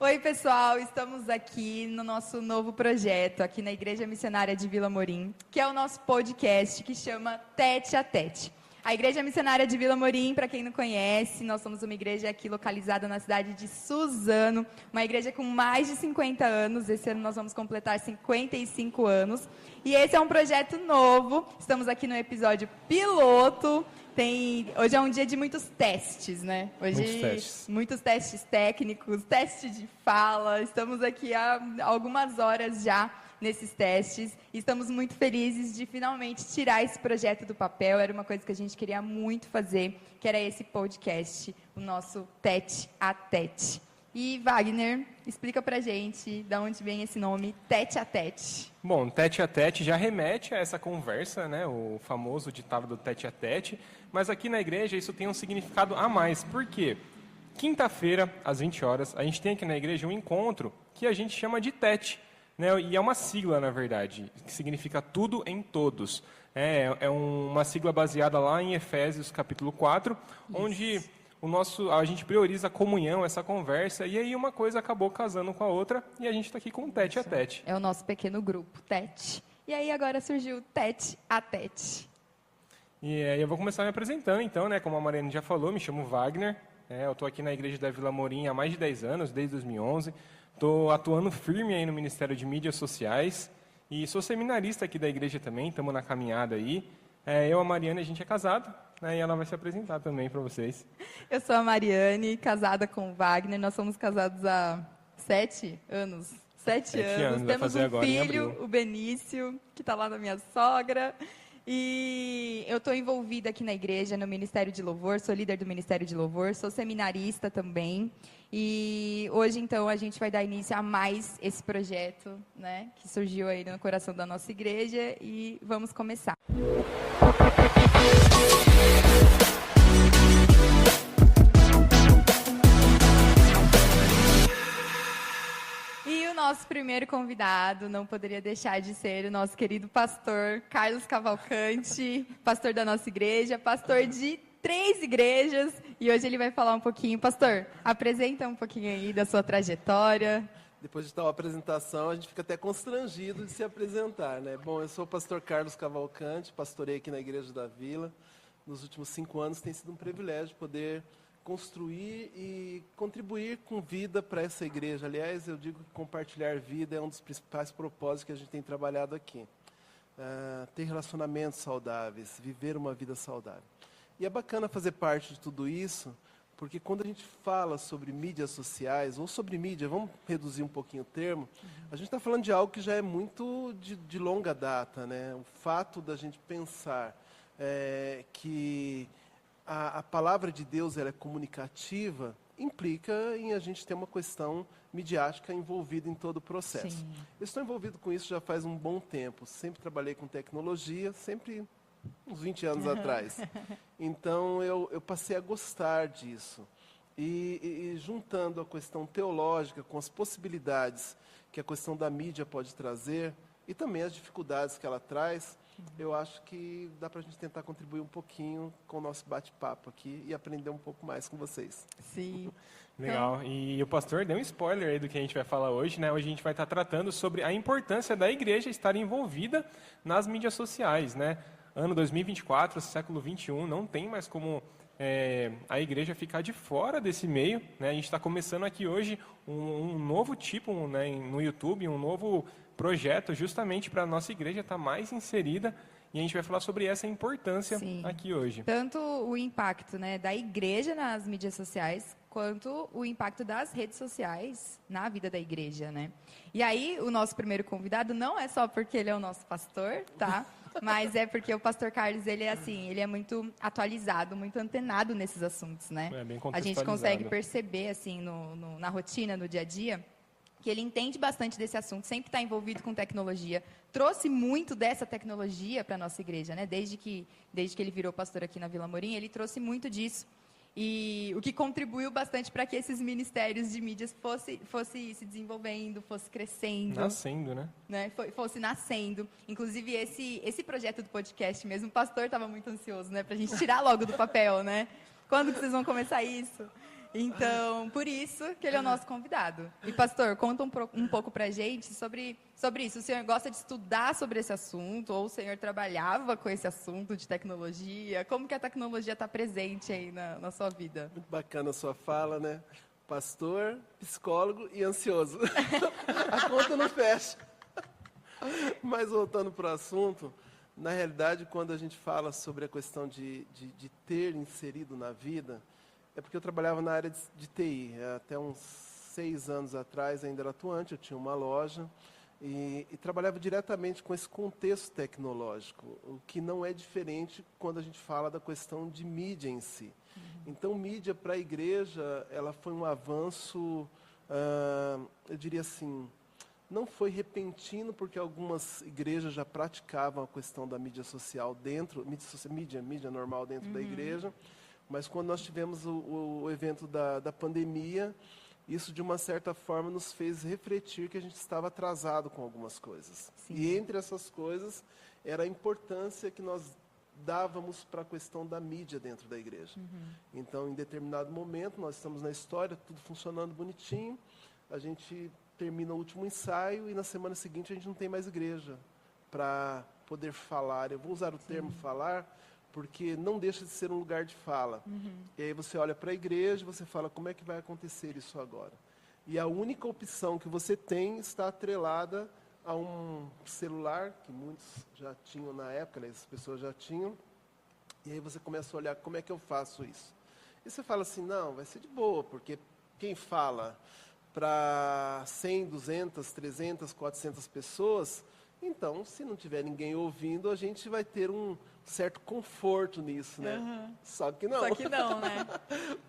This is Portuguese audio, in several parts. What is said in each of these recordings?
Oi, pessoal, estamos aqui no nosso novo projeto, aqui na Igreja Missionária de Vila Morim, que é o nosso podcast que chama Tete a Tete. A Igreja Missionária de Vila Morim, para quem não conhece, nós somos uma igreja aqui localizada na cidade de Suzano, uma igreja com mais de 50 anos, esse ano nós vamos completar 55 anos, e esse é um projeto novo, estamos aqui no episódio piloto. Hoje é um dia de muitos testes, né? Hoje, muitos testes técnicos, teste de fala. Estamos aqui há algumas horas já nesses testes. E estamos muito felizes de finalmente tirar esse projeto do papel. Era uma coisa que a gente queria muito fazer, que era esse podcast, o nosso Tete a Tete. E Wagner, explica pra gente de onde vem esse nome, Tete a Tete. Bom, Tete a Tete já remete a essa conversa, né? O famoso ditado do Tete a Tete. Mas aqui na igreja isso tem um significado a mais. Por quê? Quinta-feira, às 20 horas, a gente tem aqui na igreja um encontro que a gente chama de Tete, né? E é uma sigla, na verdade, que significa tudo em todos. É uma sigla baseada lá em Efésios, capítulo 4, onde a gente prioriza a comunhão, essa conversa, e aí uma coisa acabou casando com a outra, e a gente está aqui com o Tete a Tete. É o nosso pequeno grupo, Tete. E aí agora surgiu Tete a Tete. E aí eu vou começar me apresentando, então, né? Como a Mariana já falou, me chamo Wagner, eu estou aqui na Igreja da Vila Morim há mais de 10 anos, desde 2011. Estou atuando firme aí no Ministério de Mídias Sociais, e sou seminarista aqui da igreja também, estamos na caminhada aí. Eu, a Mariana, a gente é casado, né, e ela vai se apresentar também para vocês. Eu sou a Mariane, casada com o Wagner, nós somos casados há 7 anos. 7 anos, temos um filho, o Benício, que está lá na minha sogra. E eu estou envolvida aqui na igreja, no Ministério de Louvor, sou líder do Ministério de Louvor, sou seminarista também. E hoje, então, a gente vai dar início a mais esse projeto, né, que surgiu aí no coração da nossa igreja, e vamos começar. E o nosso primeiro convidado não poderia deixar de ser o nosso querido pastor Carlos Cavalcante, pastor da nossa igreja, pastor de 3 igrejas, e hoje ele vai falar um pouquinho. Pastor, apresenta um pouquinho aí da sua trajetória. Depois de tal apresentação, a gente fica até constrangido de se apresentar, né? Bom, eu sou o pastor Carlos Cavalcante, pastorei aqui na Igreja da Vila. Nos últimos 5 anos tem sido um privilégio poder construir e contribuir com vida para essa igreja. Aliás, eu digo que compartilhar vida é um dos principais propósitos que a gente tem trabalhado aqui. Ter relacionamentos saudáveis, viver uma vida saudável. E é bacana fazer parte de tudo isso, porque quando a gente fala sobre mídias sociais, ou sobre mídia, vamos reduzir um pouquinho o termo, a gente está falando de algo que já é muito de longa data, né? O fato da gente pensar que a palavra de Deus ela é comunicativa, implica em a gente ter uma questão midiática envolvida em todo o processo. Sim. Eu estou envolvido com isso já faz um bom tempo, sempre trabalhei com tecnologia, sempre uns 20 anos atrás. Então, eu passei a gostar disso. E juntando a questão teológica com as possibilidades que a questão da mídia pode trazer, e também as dificuldades que ela traz, eu acho que dá para a gente tentar contribuir um pouquinho com o nosso bate-papo aqui e aprender um pouco mais com vocês. Sim. Legal. E o pastor deu um spoiler aí do que a gente vai falar hoje, né? Hoje a gente vai estar tratando sobre a importância da igreja estar envolvida nas mídias sociais, né? Ano 2024, século 21, não tem mais como a igreja ficar de fora desse meio, né? A gente está começando aqui hoje um novo tipo, né, no YouTube, um novo projeto justamente para a nossa igreja estar mais inserida, e a gente vai falar sobre essa importância aqui hoje. Tanto o impacto, né, da igreja nas mídias sociais, quanto o impacto das redes sociais na vida da igreja, né? E aí, o nosso primeiro convidado não é só porque ele é o nosso pastor, tá? Mas é porque o pastor Carlos, ele é muito atualizado, muito antenado nesses assuntos, né? É bem a gente consegue perceber, assim, na rotina, no dia a dia, que ele entende bastante desse assunto, sempre está envolvido com tecnologia, trouxe muito dessa tecnologia para a nossa igreja, né? Desde que ele virou pastor aqui na Vila Morim, ele trouxe muito disso. E o que contribuiu bastante para que esses ministérios de mídias fosse se desenvolvendo, fosse crescendo. Nascendo, né? Fosse nascendo. Inclusive, esse projeto do podcast mesmo, o pastor estava muito ansioso, né? Para a gente tirar logo do papel, né? Quando que vocês vão começar isso? Então, por isso que ele é o nosso convidado. E, pastor, conta um pouco pra gente sobre isso. O senhor gosta de estudar sobre esse assunto? Ou o senhor trabalhava com esse assunto de tecnologia? Como que a tecnologia está presente aí na sua vida? Muito bacana a sua fala, né? Pastor, psicólogo e ansioso. A conta não fecha. Mas voltando para o assunto, na realidade, quando a gente fala sobre a questão de ter inserido na vida, é porque eu trabalhava na área de TI. Até uns 6 anos atrás ainda era atuante, eu tinha uma loja e trabalhava diretamente com esse contexto tecnológico, o que não é diferente quando a gente fala da questão de mídia em si. Então, mídia para a igreja, ela foi um avanço, eu diria assim, não foi repentino, porque algumas igrejas já praticavam a questão da mídia social dentro, mídia normal dentro da igreja, mas quando nós tivemos o evento da pandemia, isso de uma certa forma nos fez refletir que a gente estava atrasado com algumas coisas. Sim. E entre essas coisas era a importância que nós dávamos para a questão da mídia dentro da igreja. Então, em determinado momento, nós estamos na história, tudo funcionando bonitinho, a gente termina o último ensaio e na semana seguinte a gente não tem mais igreja para poder falar. Eu vou usar o termo falar, porque não deixa de ser um lugar de fala. E aí você olha para a igreja e você fala, como é que vai acontecer isso agora? E a única opção que você tem está atrelada a um celular, que muitos já tinham na época, né, as pessoas já tinham, e aí você começa a olhar, como é que eu faço isso? E você fala assim, não, vai ser de boa, porque quem fala para 100, 200, 300, 400 pessoas, então, se não tiver ninguém ouvindo, a gente vai ter um certo conforto nisso, né? Só que não. Só que não, né?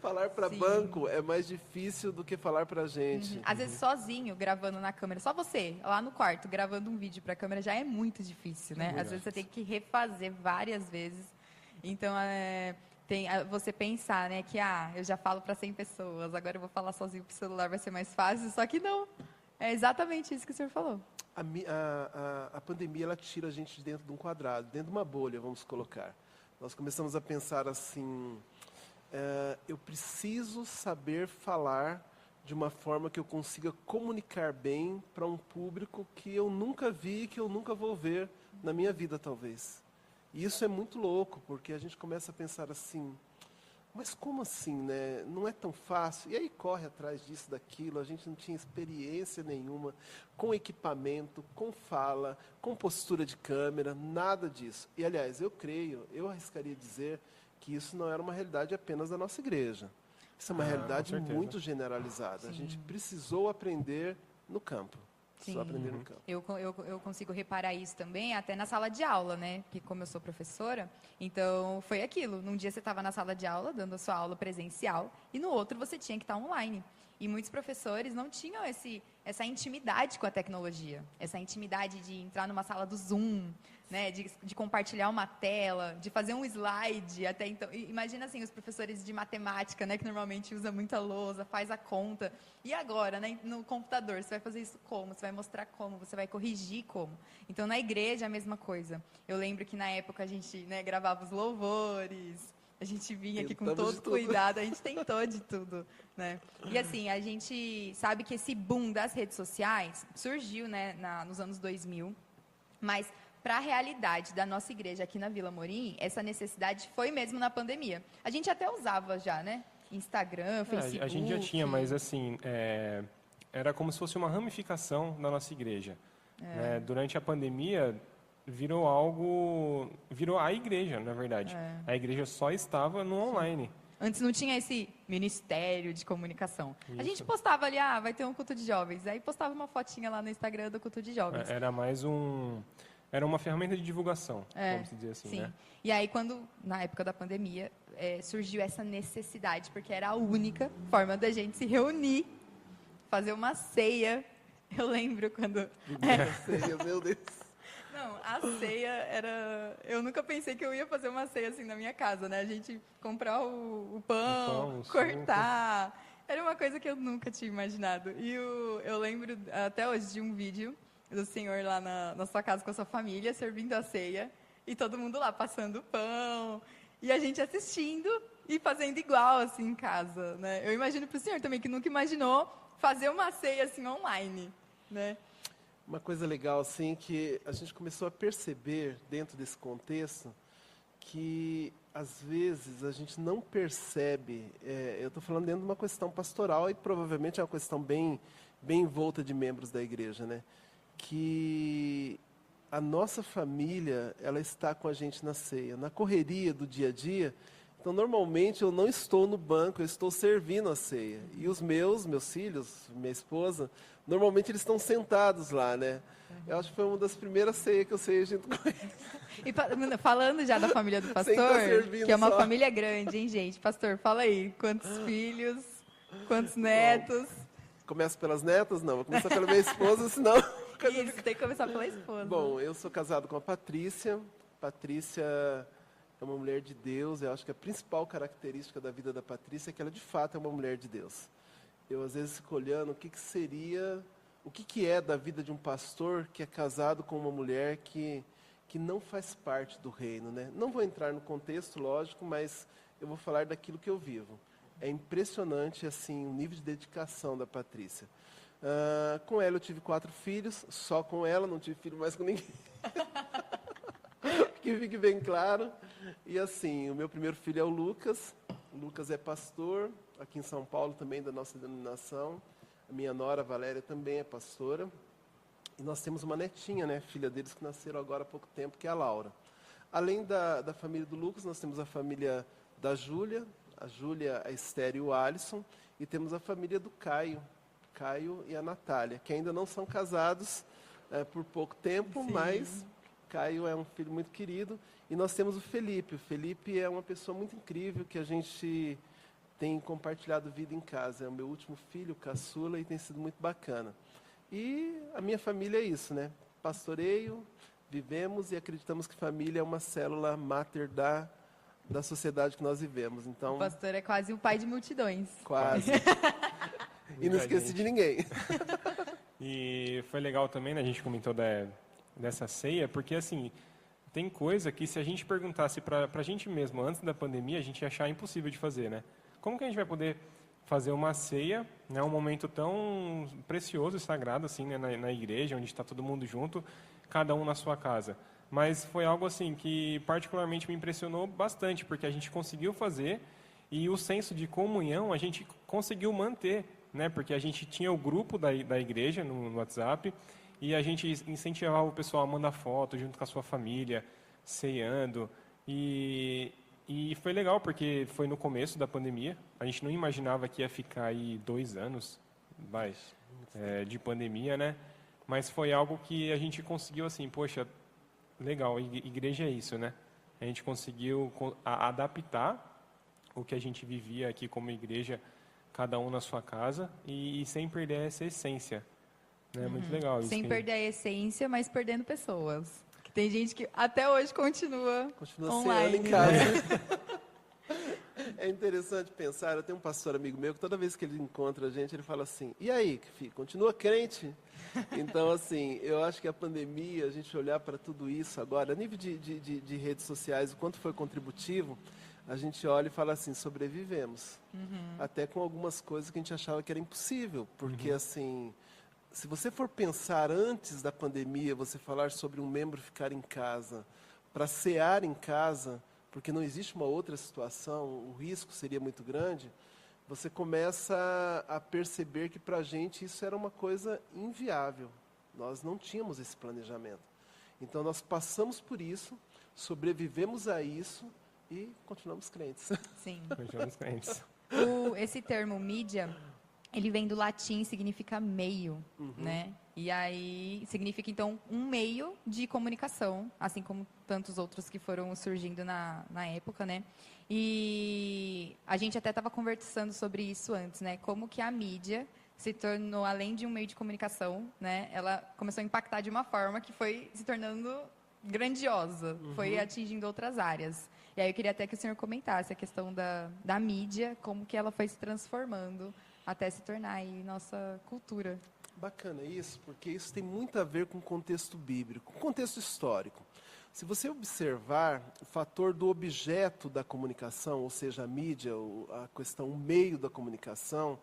Falar para banco é mais difícil do que falar para gente. Às vezes sozinho, gravando na câmera, só você, lá no quarto, gravando um vídeo para a câmera, já é muito difícil, né? Às vezes você tem que refazer várias vezes. Então, você pensar, né, que eu já falo para 100 pessoas, agora eu vou falar sozinho pro celular, vai ser mais fácil, só que não. É exatamente isso que o senhor falou. A pandemia, ela tira a gente de dentro de um quadrado, dentro de uma bolha, vamos colocar. Nós começamos a pensar assim, eu preciso saber falar de uma forma que eu consiga comunicar bem para um público que eu nunca vi, que eu nunca vou ver na minha vida, talvez. E isso é muito louco, porque a gente começa a pensar assim, mas como assim, né? Não é tão fácil. E aí corre atrás disso, daquilo, a gente não tinha experiência nenhuma com equipamento, com fala, com postura de câmera, nada disso. E, aliás, eu arriscaria dizer que isso não era uma realidade apenas da nossa igreja. Isso é uma realidade muito generalizada. Sim. A gente precisou aprender no campo. Só aprender no campo. Eu consigo reparar isso também até na sala de aula, né? Porque como eu sou professora, então foi aquilo. Num dia você estava na sala de aula, dando a sua aula presencial, e no outro você tinha que estar online. E muitos professores não tinham essa intimidade com a tecnologia. Essa intimidade de entrar numa sala do Zoom, né? De compartilhar uma tela, de fazer um slide. Até então, imagina assim, os professores de matemática, né? Que normalmente usa muita lousa, faz a conta. E agora, né, no computador, você vai fazer isso como? Você vai mostrar como? Você vai corrigir como? Então, na igreja, a mesma coisa. Eu lembro que na época a gente, né, gravava os louvores, a gente vinha aqui com todo cuidado, a gente tentou de tudo, né? E assim, a gente sabe que esse boom das redes sociais surgiu, né, nos anos 2000, mas para a realidade da nossa igreja aqui na Vila Morim, essa necessidade foi mesmo na pandemia. A gente até usava já, né? Instagram, Facebook. A gente já tinha, mas assim, era como se fosse uma ramificação da nossa igreja. Né? Durante a pandemia, virou a igreja, na verdade. A igreja só estava no online. Antes não tinha esse ministério de comunicação. Isso. A gente postava ali, vai ter um culto de jovens. Aí postava uma fotinha lá no Instagram do culto de jovens. Era mais era uma ferramenta de divulgação, vamos dizer assim, sim. né? E aí, na época da pandemia, surgiu essa necessidade, porque era a única forma da gente se reunir, fazer uma ceia. Eu lembro quando... Ceia, meu Deus. Não, a ceia era... Eu nunca pensei que eu ia fazer uma ceia assim na minha casa, né? A gente comprar o pão, cortar. Suco. Era uma coisa que eu nunca tinha imaginado. E eu lembro até hoje de um vídeo do senhor lá na sua casa com a sua família, servindo a ceia, e todo mundo lá passando o pão, e a gente assistindo, e fazendo igual, assim, em casa, né? Eu imagino para o senhor também, que nunca imaginou fazer uma ceia, assim, online, né? Uma coisa legal, assim, que a gente começou a perceber dentro desse contexto que, às vezes, a gente não percebe, eu estou falando dentro de uma questão pastoral e provavelmente é uma questão bem envolta de membros da igreja, né? Que a nossa família, ela está com a gente na ceia, na correria do dia a dia. Então, normalmente, eu não estou no banco, eu estou servindo a ceia. E os meus filhos, minha esposa, normalmente eles estão sentados lá, né? Eu acho que foi uma das primeiras ceias que eu sei junto com eles. E falando já da família do pastor, que é uma família grande, hein, gente? Pastor, fala aí, quantos filhos, quantos netos? Começo pelas netas? Não, vou começar pela minha esposa, senão... Isso, tem que começar pela esposa. Bom, eu sou casado com a Patrícia. Patrícia é uma mulher de Deus. Eu acho que a principal característica da vida da Patrícia é que ela, de fato, é uma mulher de Deus. Eu, às vezes, fico olhando o que seria... O que é da vida de um pastor que é casado com uma mulher que não faz parte do reino, né? Não vou entrar no contexto, lógico, mas eu vou falar daquilo que eu vivo. É impressionante, assim, o nível de dedicação da Patrícia. Com ela eu tive 4 filhos, só com ela, não tive filho mais com ninguém. Que fique bem claro. E assim, o meu primeiro filho é o Lucas. O Lucas é pastor, aqui em São Paulo também, da nossa denominação. A minha nora, Valéria, também é pastora. E nós temos uma netinha, né, filha deles, que nasceram agora há pouco tempo, que é a Laura. Além da família do Lucas, nós temos a família da Júlia, a Esther e o Alisson. E temos a família do Caio e a Natália, que ainda não são casados por pouco tempo, sim, mas Caio é um filho muito querido. E nós temos o Felipe. O Felipe é uma pessoa muito incrível que a gente tem compartilhado vida em casa. É o meu último filho, caçula, e tem sido muito bacana. E a minha família é isso, né? Pastoreio, vivemos e acreditamos que família é uma célula máter da sociedade que nós vivemos. Então, o pastor é quase um pai de multidões. Quase. E não esqueci de ninguém. E foi legal também, né? A gente comentou dessa ceia, porque assim, tem coisa que se a gente perguntasse para a gente mesmo antes da pandemia, a gente ia achar impossível de fazer, né? Como que a gente vai poder fazer uma ceia, né? Um momento tão precioso e sagrado assim, né? Na igreja, onde está todo mundo junto, cada um na sua casa. Mas foi algo assim que particularmente me impressionou bastante, porque a gente conseguiu fazer e o senso de comunhão a gente conseguiu manter, né? Porque a gente tinha o grupo da igreja no WhatsApp e a gente incentivava o pessoal a mandar foto junto com a sua família, ceando. E foi legal, porque foi no começo da pandemia. A gente não imaginava que ia ficar aí 2 anos de pandemia, né? Mas foi algo que a gente conseguiu, assim, poxa, legal, igreja é isso, né? A gente conseguiu adaptar o que a gente vivia aqui como igreja, cada um na sua casa, e sem perder essa essência. Né? Muito legal isso. Sem perder a essência, mas perdendo pessoas. Que tem gente que até hoje continua online, ceando em casa. Né? É interessante pensar, eu tenho um pastor amigo meu que toda vez que ele encontra a gente, ele fala assim, e aí, filho, continua crente? Então, assim, eu acho que a pandemia, a gente olhar para tudo isso agora, a nível de redes sociais, o quanto foi contributivo, a gente olha e fala assim, sobrevivemos. Até com algumas coisas que a gente achava que era impossível, porque assim, se você for pensar antes da pandemia, você falar sobre um membro ficar em casa, para cear em casa, porque não existe uma outra situação, o risco seria muito grande, você começa a perceber que para a gente isso era uma coisa inviável. Nós não tínhamos esse planejamento. Então nós passamos por isso, sobrevivemos a isso, e continuamos crentes. Sim. Continuamos crentes. Esse termo mídia, ele vem do latim, significa meio, né? E aí significa, então, um meio de comunicação, assim como tantos outros que foram surgindo na época, né? E a gente até estava conversando sobre isso antes, né? Como que a mídia se tornou, além de um meio de comunicação, né? Ela começou a impactar de uma forma que foi se tornando grandiosa, foi atingindo outras áreas. E aí eu queria até que o senhor comentasse a questão da mídia, como que ela foi se transformando até se tornar aí nossa cultura. Bacana isso, porque isso tem muito a ver com o contexto bíblico, com o contexto histórico. Se você observar o fator do objeto da comunicação, ou seja, a mídia, a questão, o meio da comunicação,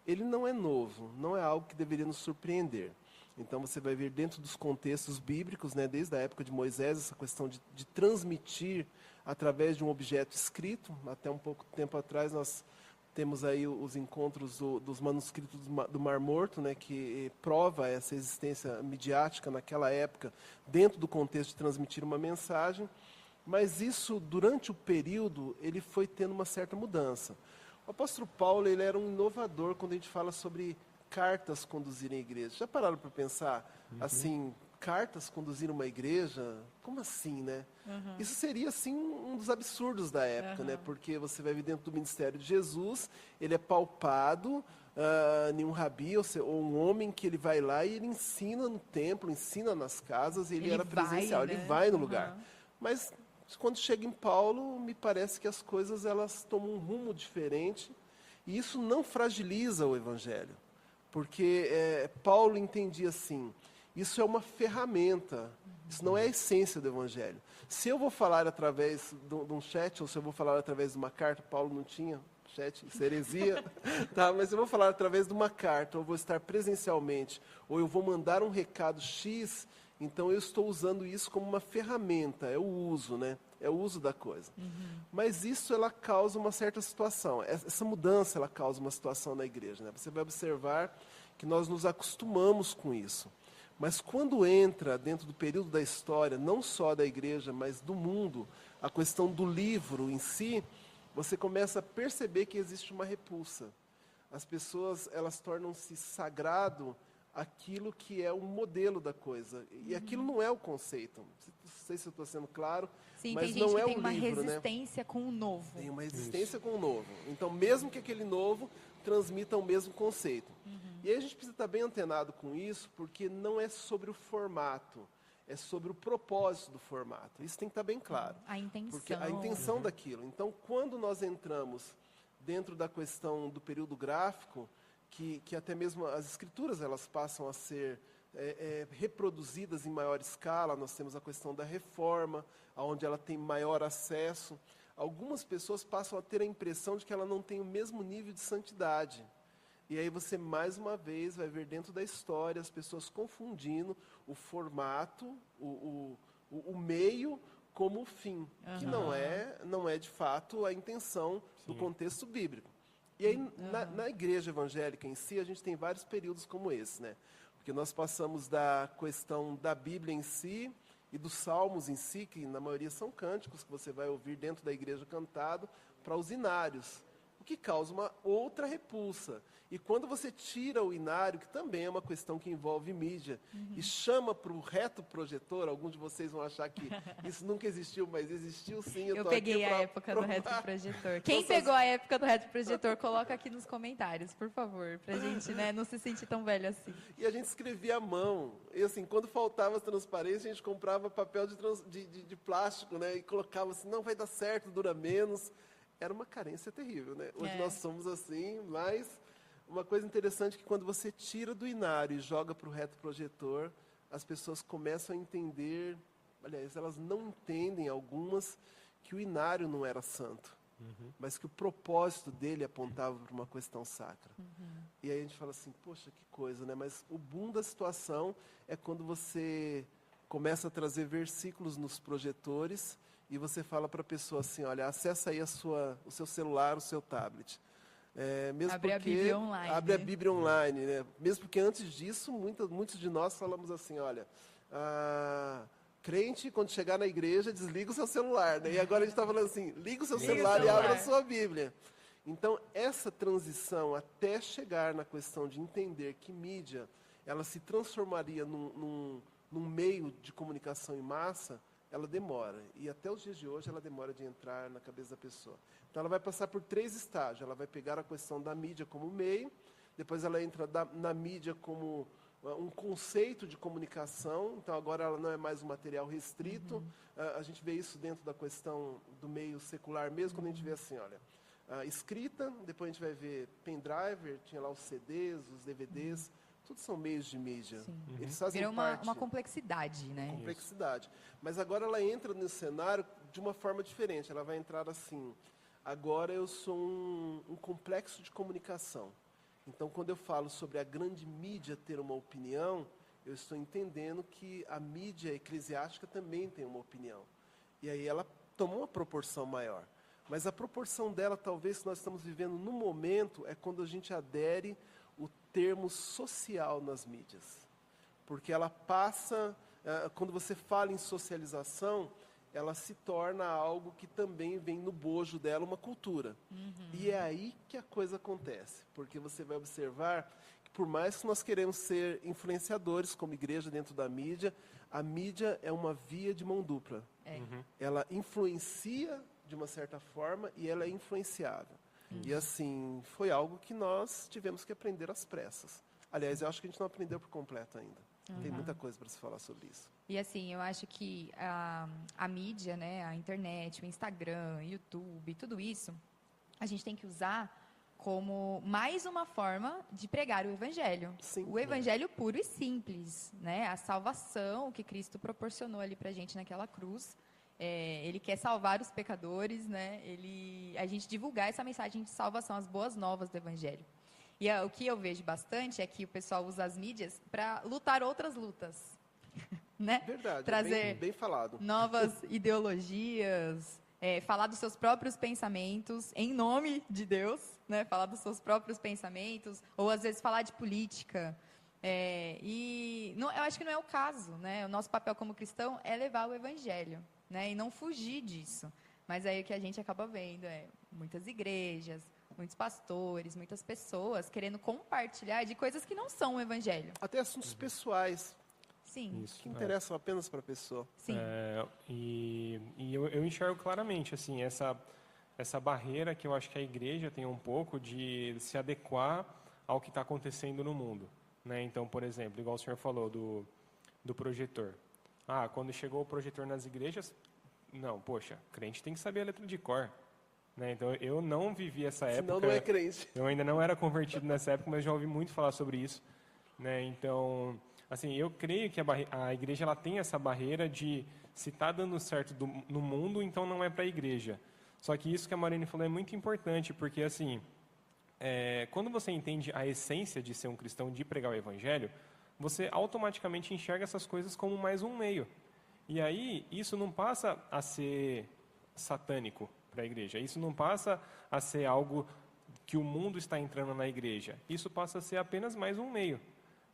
ele não é novo, não é algo que deveria nos surpreender. Então você vai ver dentro dos contextos bíblicos, né, desde a época de Moisés, essa questão de transmitir através de um objeto escrito. Até um pouco tempo atrás nós temos aí os encontros dos manuscritos do Mar Morto, né, que prova essa existência midiática naquela época, dentro do contexto de transmitir uma mensagem. Mas isso, durante o período, ele foi tendo uma certa mudança. O apóstolo Paulo, ele era um inovador quando a gente fala sobre cartas conduzirem a igreja. Já pararam para pensar, assim, cartas conduzir uma igreja? Como assim, né? Isso seria, assim, um dos absurdos da época, né? Porque você vai ver dentro do ministério de Jesus, ele é palpado em um rabi, ou um homem que ele vai lá e ele ensina no templo, ensina nas casas, ele era presencial, né? ele vai no lugar. Mas quando chega em Paulo, me parece que as coisas elas tomam um rumo diferente, e isso não fragiliza o evangelho. Porque Paulo entendia assim, isso é uma ferramenta, isso não é a essência do Evangelho. Se eu vou falar através de um chat, ou se eu vou falar através de uma carta, Paulo não tinha chat, isso é heresia, tá? Mas eu vou falar através de uma carta, ou vou estar presencialmente, ou eu vou mandar um recado X, então eu estou usando isso como uma ferramenta, é o uso, né? É o uso da coisa. Mas isso, ela causa uma certa situação. Essa mudança, ela causa uma situação na igreja, né? Você vai observar que nós nos acostumamos com isso. Mas quando entra dentro do período da história, não só da igreja, mas do mundo, a questão do livro em si, você começa a perceber que existe uma repulsa. As pessoas, elas tornam-se sagrado aquilo que é o modelo da coisa. E aquilo não é o conceito. Não sei se eu estou sendo claro, Sim, mas tem não gente é que tem o uma livro, resistência com o novo. Tem uma resistência com o novo. Então, mesmo que aquele novo transmita o mesmo conceito. E aí a gente precisa estar bem antenado com isso, porque não é sobre o formato, é sobre o propósito do formato. Isso tem que estar bem claro. A intenção. Porque a intenção daquilo. Então, quando nós entramos dentro da questão do período gráfico, que até mesmo as escrituras elas passam a ser reproduzidas em maior escala, nós temos a questão da reforma, onde ela tem maior acesso. Algumas pessoas passam a ter a impressão de que ela não tem o mesmo nível de santidade. E aí você, mais uma vez, vai ver dentro da história as pessoas confundindo o formato, o meio, como o fim, que não é de fato a intenção do contexto bíblico. E aí, na igreja evangélica em si, a gente tem vários períodos como esse, né? Porque nós passamos da questão da Bíblia em si e dos salmos em si, que na maioria são cânticos que você vai ouvir dentro da igreja cantado, para os inários, o que causa uma outra repulsa. E quando você tira o inário, que também é uma questão que envolve mídia, e chama para o retroprojetor, alguns de vocês vão achar que isso nunca existiu, mas existiu sim. Eu peguei a época do retroprojetor. Quem pegou a época do retroprojetor, coloca aqui nos comentários, por favor, para a gente, né, não se sentir tão velho assim. E a gente escrevia à mão. E assim, quando faltava as transparências, a gente comprava papel de plástico, né, e colocava assim, não vai dar certo, dura menos. Era uma carência terrível, né? Hoje nós somos assim, mas uma coisa interessante é que quando você tira do inário e joga para o retroprojetor, as pessoas começam a entender, aliás, elas não entendem, algumas, que o inário não era santo, mas que o propósito dele apontava para uma questão sacra. E aí a gente fala assim, poxa, que coisa, né? Mas o boom da situação é quando você começa a trazer versículos nos projetores e você fala para a pessoa assim, olha, acessa aí o seu celular, o seu tablet. Mesmo abre a Bíblia online. Abre a Bíblia online, né? Mesmo porque antes disso, muitos de nós falamos assim, olha, crente, quando chegar na igreja, desliga o seu celular, né? E agora a gente está falando assim, liga o seu celular e abre a sua Bíblia. Então, essa transição até chegar na questão de entender que mídia, ela se transformaria num meio de comunicação em massa, ela demora. E até os dias de hoje, ela demora de entrar na cabeça da pessoa. Então, ela vai passar por 3 estágios. Ela vai pegar a questão da mídia como meio, depois ela entra na mídia como um conceito de comunicação. Então, agora ela não é mais um material restrito. A gente vê isso dentro da questão do meio secular mesmo, quando a gente vê assim, olha, escrita, depois a gente vai ver pendrive, tinha lá os CDs, os DVDs, Tudo são meios de mídia. Sim. Eles fazem Virou parte uma complexidade, né? complexidade. Mas agora ela entra no cenário de uma forma diferente. Ela vai entrar assim, agora eu sou um complexo de comunicação. Então, quando eu falo sobre a grande mídia ter uma opinião, eu estou entendendo que a mídia eclesiástica também tem uma opinião. E aí ela tomou uma proporção maior. Mas a proporção dela, talvez, que nós estamos vivendo no momento, é quando a gente adere o termo social nas mídias. Porque ela passa, quando você fala em socialização, ela se torna algo que também vem no bojo dela, uma cultura. E é aí que a coisa acontece. Porque você vai observar que, por mais que nós queremos ser influenciadores como igreja dentro da mídia, a mídia é uma via de mão dupla. Ela influencia de uma certa forma e ela é influenciável. E assim, foi algo que nós tivemos que aprender às pressas. Aliás, eu acho que a gente não aprendeu por completo ainda. Tem muita coisa para se falar sobre isso. E assim, eu acho que a mídia, né, a internet, o Instagram, YouTube, tudo isso, a gente tem que usar como mais uma forma de pregar o Evangelho. Sim. O Evangelho puro e simples, né? A salvação que Cristo proporcionou ali pra gente naquela cruz. Ele quer salvar os pecadores, né? A gente divulgar essa mensagem de salvação, as boas novas do Evangelho. E o que eu vejo bastante é que o pessoal usa as mídias para lutar outras lutas, né? Verdade, Trazer bem falado. novas ideologias, falar dos seus próprios pensamentos em nome de Deus, né? Falar dos seus próprios pensamentos, ou às vezes falar de política. Eu acho que não é o caso, né? O nosso papel como cristão é levar o Evangelho, né? E não fugir disso. Mas aí o que a gente acaba vendo é muitas igrejas, muitos pastores, muitas pessoas querendo compartilhar de coisas que não são o Evangelho. Até assuntos pessoais, Sim, Isso, que interessam apenas para a pessoa. sim. E eu enxergo claramente assim essa barreira que eu acho que a igreja tem um pouco de se adequar ao que está acontecendo no mundo, né? Então, por exemplo, igual o senhor falou do projetor. Quando chegou o projetor nas igrejas, não, poxa, crente tem que saber a letra de cor, né? Então, eu não vivi essa época. Senão não é crente. Eu ainda não era convertido nessa época, mas já ouvi muito falar sobre isso, né? Então, assim, eu creio que a igreja ela tem essa barreira de se está dando certo no mundo, então não é para a igreja. Só que isso que a Marine falou é muito importante, porque assim, quando você entende a essência de ser um cristão, de pregar o evangelho, você automaticamente enxerga essas coisas como mais um meio. E aí, isso não passa a ser satânico para a igreja. Isso não passa a ser algo que o mundo está entrando na igreja. Isso passa a ser apenas mais um meio,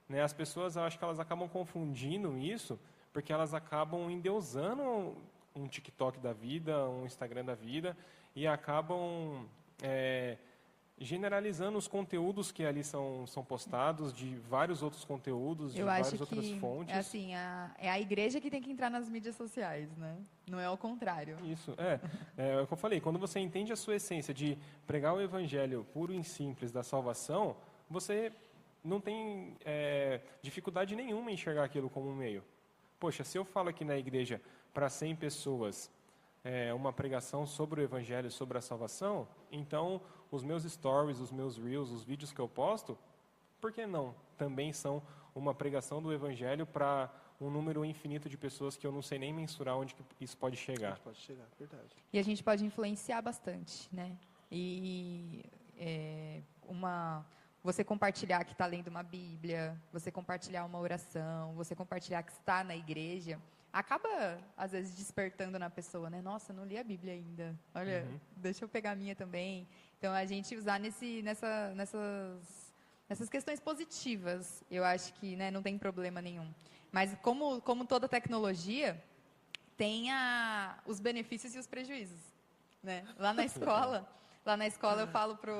né? As pessoas, eu acho que elas acabam confundindo isso, porque elas acabam endeusando um TikTok da vida, um Instagram da vida, e acabam generalizando os conteúdos que ali são postados, de vários outros conteúdos, de Eu várias acho outras que fontes. é assim, é a igreja que tem que entrar nas mídias sociais, né? Não é o contrário. Isso, é o que eu falei, quando você entende a sua essência de pregar o evangelho puro e simples da salvação, você não tem dificuldade nenhuma em enxergar aquilo como um meio. Poxa, se eu falo aqui na igreja para 100 pessoas uma pregação sobre o evangelho, sobre a salvação, então os meus stories, os meus reels, os vídeos que eu posto, por que não? Também são uma pregação do evangelho para um número infinito de pessoas que eu não sei nem mensurar onde que isso pode chegar. Pode chegar, verdade. E a gente pode influenciar bastante, né? E você compartilhar que está lendo uma Bíblia, você compartilhar uma oração, você compartilhar que está na igreja, acaba, às vezes, despertando na pessoa, né? Nossa, não li a Bíblia ainda. Olha, deixa eu pegar a minha também. Então, a gente usar nessas questões positivas, eu acho que, né, não tem problema nenhum. Mas, como toda tecnologia, tem os benefícios e os prejuízos, né? Lá na escola eu falo para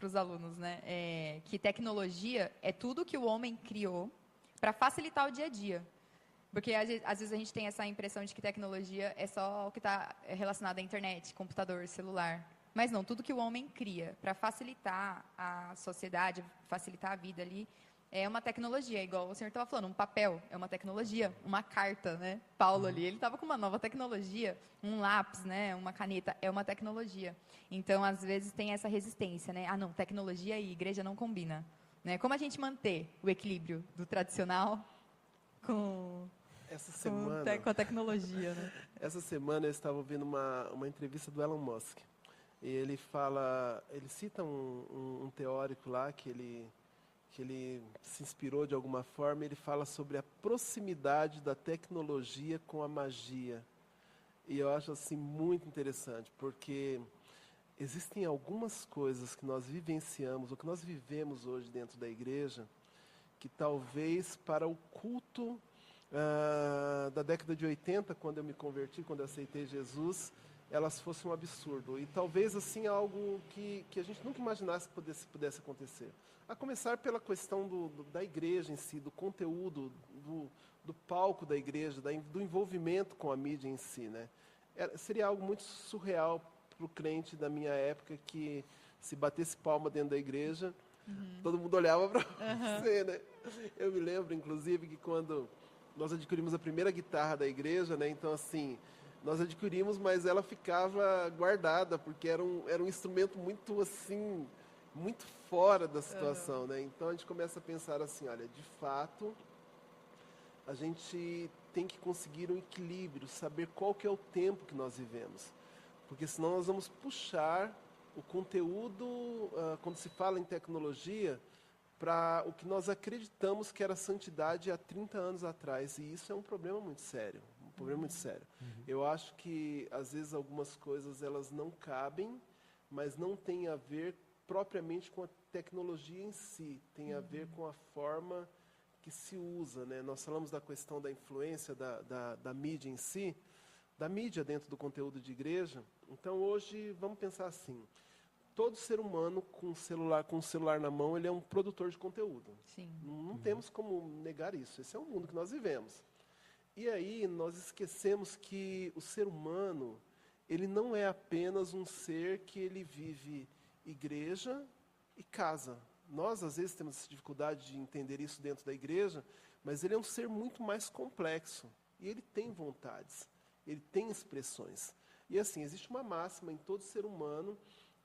os alunos, né, que tecnologia é tudo que o homem criou para facilitar o dia a dia. Porque, às vezes, a gente tem essa impressão de que tecnologia é só o que está relacionado à internet, computador, celular. Mas não, tudo que o homem cria para facilitar a sociedade, facilitar a vida ali, é uma tecnologia. Igual o senhor estava falando, um papel é uma tecnologia, uma carta, né? Paulo ali, ele estava com uma nova tecnologia, um lápis, né? Uma caneta, é uma tecnologia. Então, às vezes, tem essa resistência, né? Não, tecnologia e igreja não combina. né? Como a gente manter o equilíbrio do tradicional com a tecnologia, né? Essa semana eu estava ouvindo uma entrevista do Elon Musk. E ele cita um teórico lá que ele se inspirou de alguma forma. Ele fala sobre a proximidade da tecnologia com a magia. E eu acho assim muito interessante, porque existem algumas coisas que nós vivenciamos, ou que nós vivemos hoje dentro da igreja, que talvez para o culto da década de 80, quando eu me converti, quando eu aceitei Jesus, elas fossem um absurdo. E talvez assim algo que a gente nunca imaginasse que pudesse acontecer. A começar pela questão da igreja em si, do conteúdo, do palco da igreja, do envolvimento com a mídia em si, né? Seria algo muito surreal para o crente da minha época, que se batesse palma dentro da igreja, todo mundo olhava para você, né? Eu me lembro, inclusive, que quando nós adquirimos a primeira guitarra da igreja, né? Então, assim, nós adquirimos, mas ela ficava guardada, porque era um instrumento muito, assim, muito fora da situação, né? Então, a gente começa a pensar assim, olha, de fato, a gente tem que conseguir um equilíbrio, saber qual que é o tempo que nós vivemos. Porque senão nós vamos puxar o conteúdo, quando se fala em tecnologia, para o que nós acreditamos que era santidade há 30 anos atrás. E isso é um problema muito sério. Eu acho que, às vezes, algumas coisas elas não cabem, mas não tem a ver propriamente com a tecnologia em si. Tem a ver com a forma que se usa, né? Nós falamos da questão da influência da mídia em si, da mídia dentro do conteúdo de igreja. Então, hoje, vamos pensar assim. Todo ser humano com um celular na mão, ele é um produtor de conteúdo. Sim. Não temos como negar isso. Esse é o mundo que nós vivemos. E aí nós esquecemos que o ser humano, ele não é apenas um ser que ele vive igreja e casa. Nós, às vezes, temos essa dificuldade de entender isso dentro da igreja, mas ele é um ser muito mais complexo. E ele tem vontades, ele tem expressões. E assim, existe uma máxima em todo ser humano,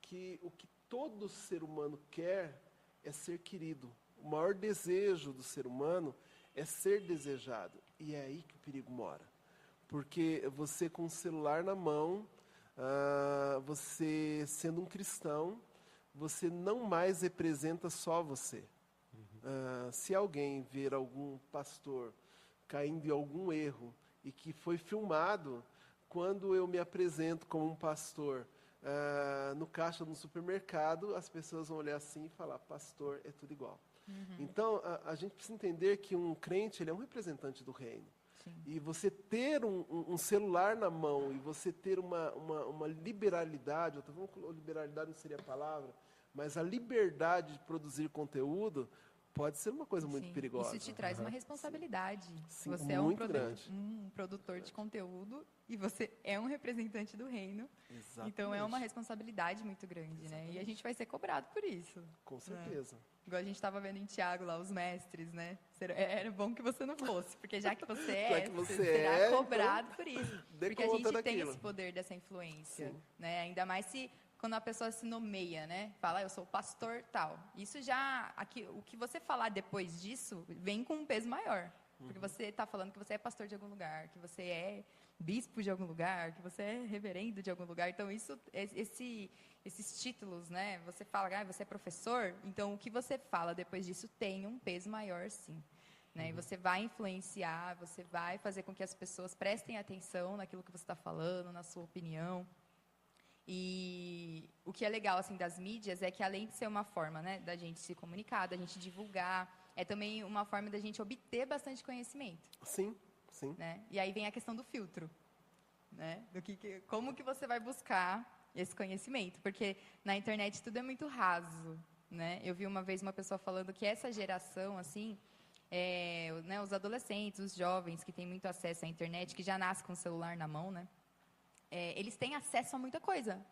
que o que todo ser humano quer é ser querido. O maior desejo do ser humano é ser desejado. E é aí que o perigo mora. Porque você com o celular na mão, você sendo um cristão, você não mais representa só você. Se alguém ver algum pastor caindo em algum erro e que foi filmado, quando eu me apresento como um pastor no caixa do supermercado, as pessoas vão olhar assim e falar, pastor, é tudo igual. Então, a gente precisa entender que um crente ele é um representante do reino. Sim. E você ter um celular na mão e você ter uma liberalidade, liberalidade não seria a palavra, mas a liberdade de produzir conteúdo pode ser uma coisa muito perigosa. Isso te traz uma responsabilidade. Sim, você é grande. Um produtor de conteúdo e você é um representante do reino. Exatamente. Então é uma responsabilidade muito grande, né? E a gente vai ser cobrado por isso. Com certeza. Igual a gente estava vendo em Tiago lá, os mestres, né? Era bom que você não fosse, porque já que você você será cobrado por isso. Porque a gente tem esse poder dessa influência, né? Ainda mais quando a pessoa se nomeia, né? Fala, eu sou pastor tal. Isso já, o que você falar depois disso, vem com um peso maior. Porque você está falando que você é pastor de algum lugar, que você é bispo de algum lugar, que você é reverendo de algum lugar. Então, esses títulos, né? Você fala, você é professor, então o que você fala depois disso tem um peso maior, sim. Né? E você vai influenciar, você vai fazer com que as pessoas prestem atenção naquilo que você está falando, na sua opinião. E o que é legal assim das mídias é que, além de ser uma forma, né, da gente se comunicar, da gente divulgar, é também uma forma da gente obter bastante conhecimento. Sim, sim. Né? E aí vem a questão do filtro, né? Como que você vai buscar esse conhecimento? Porque na internet tudo é muito raso, né? Eu vi uma vez uma pessoa falando que essa geração, assim, né, os adolescentes, os jovens que têm muito acesso à internet, que já nascem com o celular na mão, né? Eles têm acesso a muita coisa,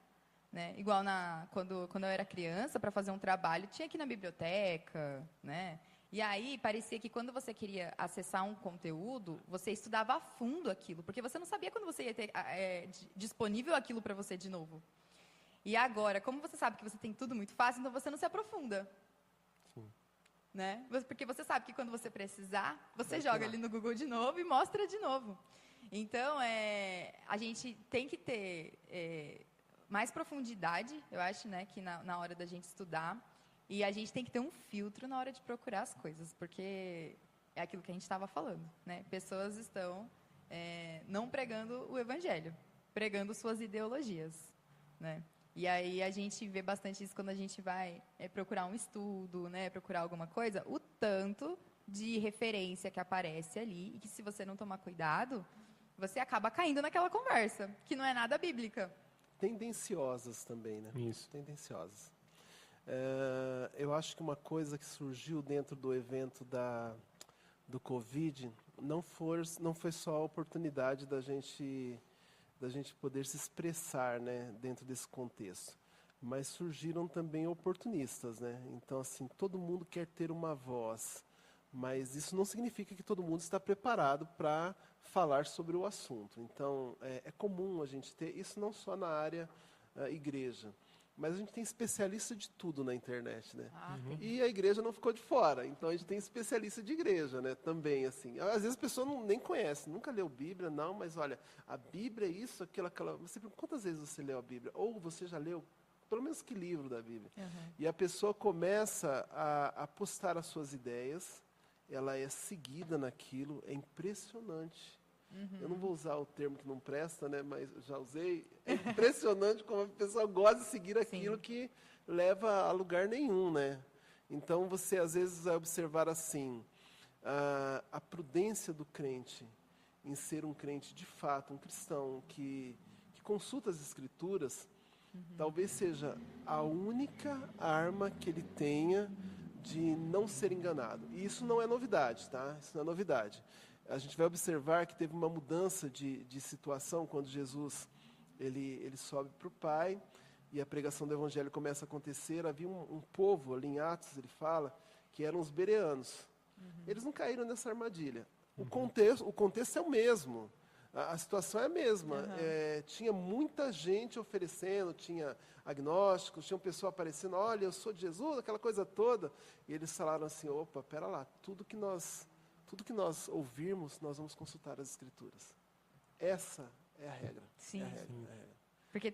né? Igual quando eu era criança, para fazer um trabalho, tinha que ir na biblioteca, né? E aí parecia que quando você queria acessar um conteúdo, você estudava a fundo aquilo, porque você não sabia quando você ia ter disponível aquilo para você de novo. E agora, como você sabe que você tem tudo muito fácil, então você não se aprofunda. Sim. né? Porque você sabe que quando você precisar, você Vai joga ter lá. ali no Google de novo e mostra de novo. Então, a gente tem que ter mais profundidade, eu acho, né, que na hora da gente estudar. E a gente tem que ter um filtro na hora de procurar as coisas, porque é aquilo que a gente estava falando, né? Pessoas estão não pregando o evangelho, pregando suas ideologias, né? E aí a gente vê bastante isso quando a gente vai procurar um estudo, né? Procurar alguma coisa, o tanto de referência que aparece ali e que se você não tomar cuidado, você acaba caindo naquela conversa, que não é nada bíblica. Tendenciosas também, né? Isso. Tendenciosas. Eu acho que uma coisa que surgiu dentro do evento do Covid não foi só a oportunidade da gente poder se expressar, né, dentro desse contexto, mas surgiram também oportunistas, né? Então, assim, todo mundo quer ter uma voz, mas isso não significa que todo mundo está preparado para falar sobre o assunto. Então, é comum a gente ter isso não só na área igreja, mas a gente tem especialista de tudo na internet, né? Tem. E a igreja não ficou de fora. Então a gente tem especialista de igreja, né? Também assim. Às vezes a pessoa nem conhece, nunca leu Bíblia, não, mas olha, a Bíblia é isso, aquilo, aquela. Você pergunta, quantas vezes você leu a Bíblia? Ou você já leu pelo menos que livro da Bíblia? E a pessoa começa a postar as suas ideias, ela é seguida naquilo, é impressionante. Eu não vou usar o termo que não presta, né, mas já usei. É impressionante como a pessoa gosta de seguir aquilo que leva a lugar nenhum, né? Então você às vezes vai observar assim a prudência do crente em ser um crente de fato, um cristão que consulta as escrituras, talvez seja a única arma que ele tenha de não ser enganado. E isso não é novidade, tá? Isso não é novidade. A gente vai observar que teve uma mudança de situação quando Jesus ele sobe para o Pai e a pregação do Evangelho começa a acontecer. Havia um povo ali em Atos, ele fala, que eram os bereanos. Eles não caíram nessa armadilha. O contexto é o mesmo. A situação é a mesma. Tinha muita gente oferecendo, tinha agnósticos, tinha uma pessoa aparecendo, olha, eu sou de Jesus, aquela coisa toda. E eles falaram assim, opa, pera lá, tudo que nós ouvirmos, nós vamos consultar as Escrituras. Essa é a regra. Sim. É a regra, é a regra. Porque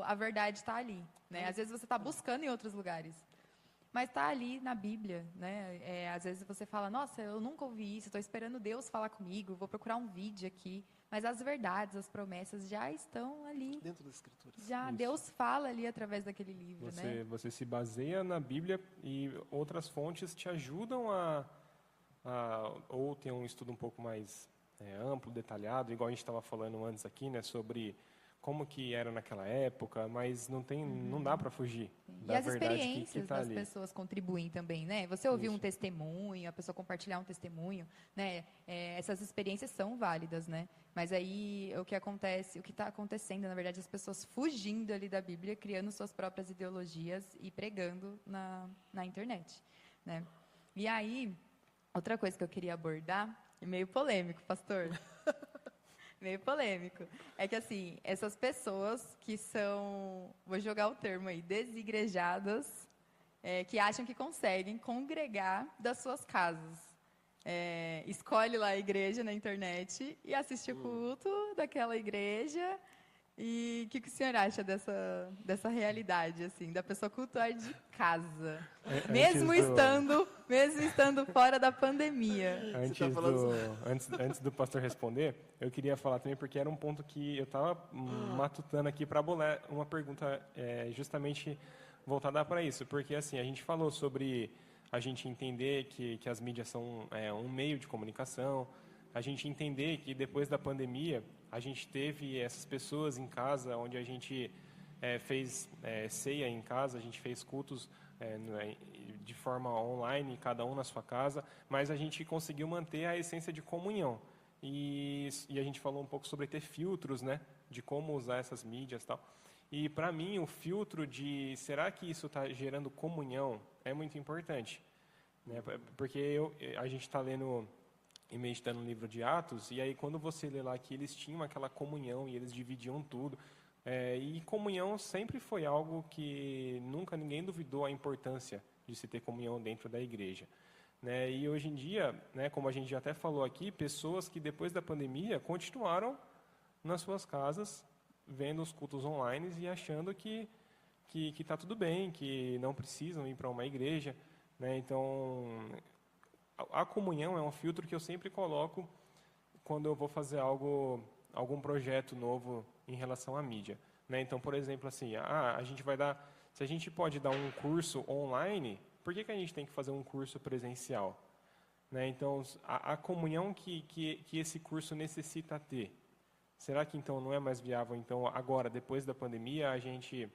a verdade está ali, né? Às vezes você está buscando em outros lugares, mas está ali na Bíblia, né? Às vezes você fala, nossa, eu nunca ouvi isso, estou esperando Deus falar comigo, vou procurar um vídeo aqui. Mas as verdades, as promessas já estão ali. Dentro das Escrituras. Já Isso. Deus fala ali através daquele livro, né? Você se baseia na Bíblia e outras fontes te ajudam ou tem um estudo um pouco mais amplo, detalhado, igual a gente estava falando antes aqui, né, sobre como que era naquela época, mas não dá para fugir E da as verdade que experiências tá das ali. pessoas contribuem também, né? Você ouvir um Isso. testemunho, a pessoa compartilhar um testemunho, né? Essas experiências são válidas, né? Mas aí o que acontece, o que está acontecendo, na verdade, as pessoas fugindo ali da Bíblia, criando suas próprias ideologias e pregando na internet, né? E aí, outra coisa que eu queria abordar, é meio polêmico, pastor. Meio polêmico. É que, assim, essas pessoas que são, vou jogar o termo aí, desigrejadas, que acham que conseguem congregar das suas casas. Escolhe lá a igreja na internet e assiste o culto daquela igreja. E o que o senhor acha dessa realidade, assim, da pessoa cultuar de casa? Mesmo estando fora da pandemia. Antes do pastor responder, eu queria falar também, porque era um ponto que eu estava matutando aqui para bolar uma pergunta justamente voltada para isso. Porque, assim, a gente falou sobre a gente entender que as mídias são um meio de comunicação, a gente entender que depois da pandemia a gente teve essas pessoas em casa, onde a gente fez ceia em casa, a gente fez cultos de forma online, cada um na sua casa, mas a gente conseguiu manter a essência de comunhão. E a gente falou um pouco sobre ter filtros, né, de como usar essas mídias e tal. E para mim o filtro de será que isso está gerando comunhão é muito importante, né? Porque a gente está lendo e meditando no livro de Atos, e aí quando você lê lá que eles tinham aquela comunhão e eles dividiam tudo, e comunhão sempre foi algo que nunca ninguém duvidou a importância de se ter comunhão dentro da igreja. Né? E hoje em dia, né, como a gente já até falou aqui, pessoas que depois da pandemia continuaram nas suas casas, vendo os cultos online e achando que está tudo bem, que não precisam ir para uma igreja. Né? Então, a comunhão é um filtro que eu sempre coloco quando eu vou fazer algum projeto novo em relação à mídia. Né? Então, por exemplo, assim, se a gente pode dar um curso online, por que a gente tem que fazer um curso presencial? Né? Então, a comunhão que esse curso necessita ter, será que então não é mais viável, então, agora, depois da pandemia, a gente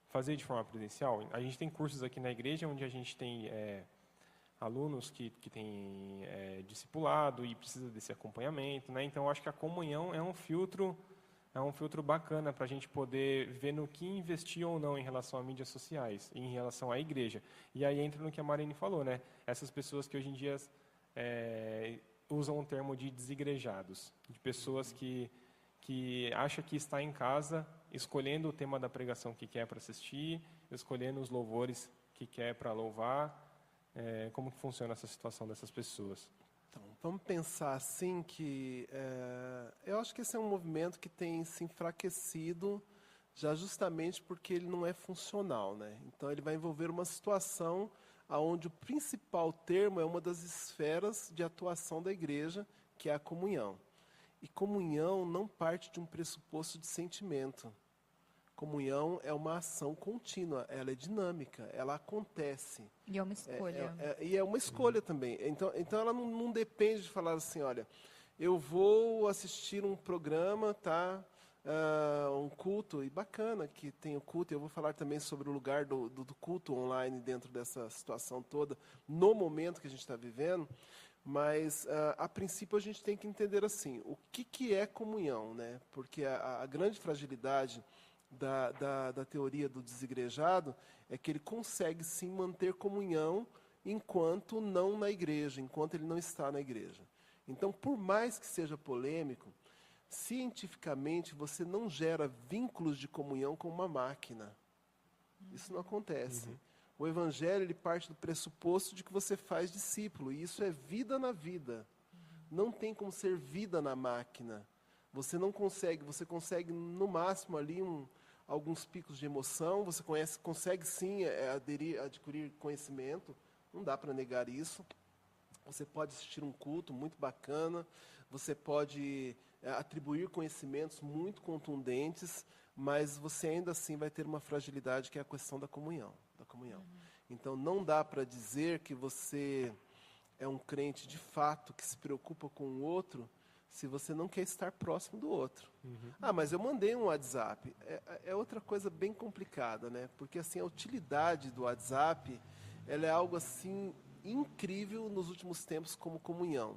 fazer de forma presencial? A gente tem cursos aqui na igreja onde a gente tem alunos que têm discipulado e precisa desse acompanhamento. Né? Então, acho que a comunhão é um filtro bacana para a gente poder ver no que investir ou não em relação a mídias sociais, em relação à igreja. E aí entra no que a Marine falou, né? Essas pessoas que hoje em dia usam o termo de desigrejados, de pessoas que acham que está em casa, escolhendo o tema da pregação que quer para assistir, escolhendo os louvores que quer para louvar. Como que funciona essa situação dessas pessoas? Então, vamos pensar assim que eu acho que esse é um movimento que tem se enfraquecido já justamente porque ele não é funcional, né? Então ele vai envolver uma situação onde o principal termo é uma das esferas de atuação da igreja, que é a comunhão. E comunhão não parte de um pressuposto de sentimento. Comunhão é uma ação contínua, ela é dinâmica, ela acontece. E é uma escolha. E é uma escolha também. Então ela não depende de falar assim, olha, eu vou assistir um programa, tá? Um culto, e bacana que tem o culto, eu vou falar também sobre o lugar do culto online dentro dessa situação toda, no momento que a gente está vivendo, mas a princípio a gente tem que entender assim, o que é comunhão, né? Porque a grande fragilidade da teoria do desigrejado é que ele consegue sim manter comunhão enquanto não na igreja, enquanto ele não está na igreja. Então, por mais que seja polêmico, cientificamente você não gera vínculos de comunhão com uma máquina. Isso não acontece. O evangelho ele parte do pressuposto de que você faz discípulo, e isso é vida na vida. Não tem como ser vida na máquina. Você consegue no máximo ali alguns picos de emoção, você consegue sim adquirir conhecimento, não dá para negar isso. Você pode assistir um culto muito bacana, você pode atribuir conhecimentos muito contundentes, mas você ainda assim vai ter uma fragilidade que é a questão da comunhão. Então não dá para dizer que você é um crente de fato que se preocupa com o outro, se você não quer estar próximo do outro. Mas eu mandei um WhatsApp. É outra coisa bem complicada, né? Porque assim, a utilidade do WhatsApp, ela é algo assim incrível nos últimos tempos como comunhão.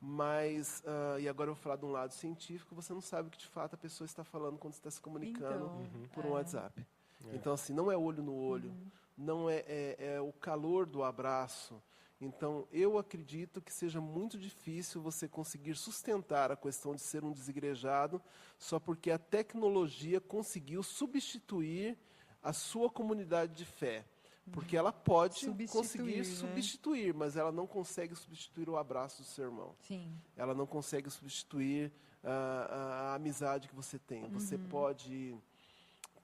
Mas, e agora eu vou falar de um lado científico, você não sabe o que de fato a pessoa está falando quando está se comunicando por um WhatsApp. Então, assim, não é olho no olho, não é o calor do abraço. Então, eu acredito que seja muito difícil você conseguir sustentar a questão de ser um desigrejado só porque a tecnologia conseguiu substituir a sua comunidade de fé. Porque ela pode conseguir substituir, mas ela não consegue substituir o abraço do seu irmão. Sim. Ela não consegue substituir a amizade que você tem. Você pode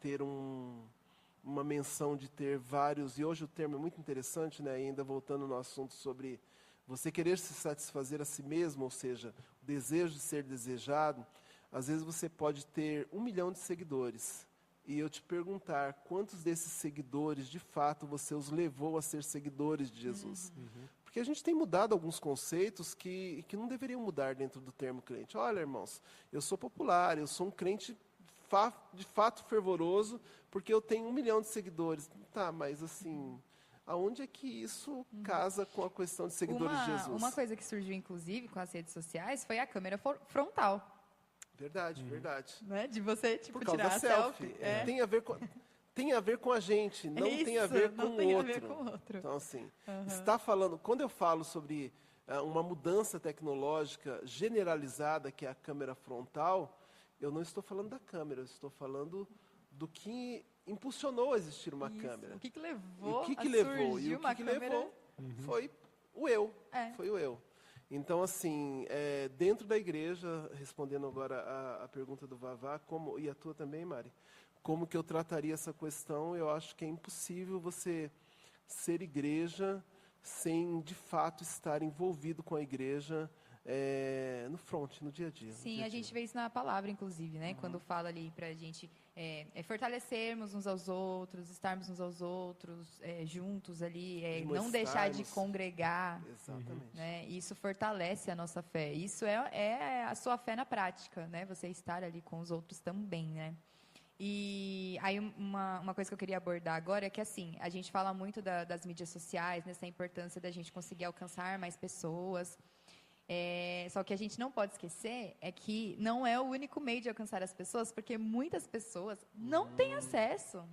ter uma menção de ter vários, e hoje o termo é muito interessante, né? Ainda voltando no assunto sobre você querer se satisfazer a si mesmo, ou seja, o desejo de ser desejado. Às vezes você pode ter 1 milhão de seguidores, e eu te perguntar quantos desses seguidores, de fato, você os levou a ser seguidores de Jesus. Porque a gente tem mudado alguns conceitos que não deveriam mudar dentro do termo crente. Olha, irmãos, eu sou popular, eu sou um crente de fato fervoroso, porque eu tenho 1 milhão de seguidores. Tá, mas assim, aonde é que isso casa com a questão de seguidores de Jesus? Uma coisa que surgiu, inclusive, com as redes sociais foi a câmera frontal. Verdade, verdade. Né? De você, Por causa tirar da a selfie. Tem a ver com a gente, não tem a ver com o outro. Então, assim, está falando, quando eu falo sobre uma mudança tecnológica generalizada, que é a câmera frontal, eu não estou falando da câmera, eu estou falando do que impulsionou a existir uma Isso. câmera. O que levou E o que, a levou? surgir E o uma que câmera? levou foi o eu. É. Foi o eu. Então, assim, dentro da igreja, respondendo agora a pergunta do Vavá, e a tua também, Mari, como que eu trataria essa questão? Eu acho que é impossível você ser igreja sem, de fato, estar envolvido com a igreja no front, no dia a dia. Sim, a gente vê isso na palavra, inclusive, né? Quando fala ali pra gente fortalecermos uns aos outros, estarmos uns aos outros, juntos ali, não deixar de congregar. Exatamente. Né? Isso fortalece a nossa fé. Isso é a sua fé na prática, né? Você estar ali com os outros também, né? E aí uma coisa que eu queria abordar agora é que, assim, a gente fala muito das mídias sociais, nessa importância da gente conseguir alcançar mais pessoas. Só que a gente não pode esquecer é que não é o único meio de alcançar as pessoas, porque muitas pessoas não têm acesso.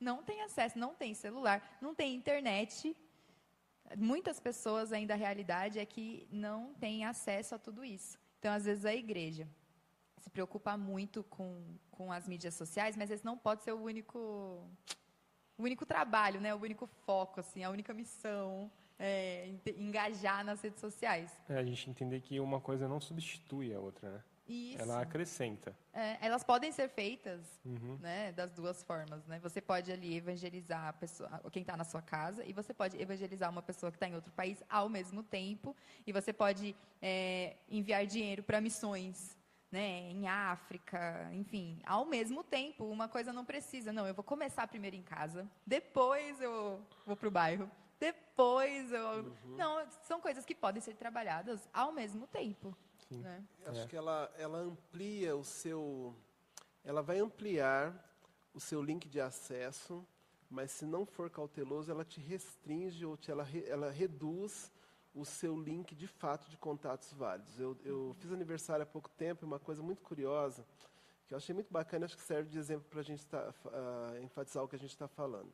Não têm acesso, não têm celular, não têm internet. Muitas pessoas ainda, a realidade é que não têm acesso a tudo isso. Então, às vezes, a igreja se preocupa muito com as mídias sociais, mas esse não pode ser o único trabalho, né? O único foco, assim, a única missão. Engajar nas redes sociais. A gente entender que uma coisa não substitui a outra, né? Isso. Ela acrescenta. Elas podem ser feitas, né, das duas formas, né? Você pode ali evangelizar a pessoa, quem está na sua casa, e você pode evangelizar uma pessoa que está em outro país ao mesmo tempo, e você pode enviar dinheiro para missões, né, em África, enfim, ao mesmo tempo. Uma coisa não precisa, não, eu vou começar primeiro em casa, depois eu vou para o bairro, depois eu... Não, são coisas que podem ser trabalhadas ao mesmo tempo. Né? Acho que ela amplia ela vai ampliar o seu link de acesso, mas se não for cauteloso, ela te restringe ou ela reduz o seu link de fato de contatos válidos. Eu fiz aniversário há pouco tempo, e uma coisa muito curiosa, que eu achei muito bacana, acho que serve de exemplo para a gente enfatizar o que a gente está falando.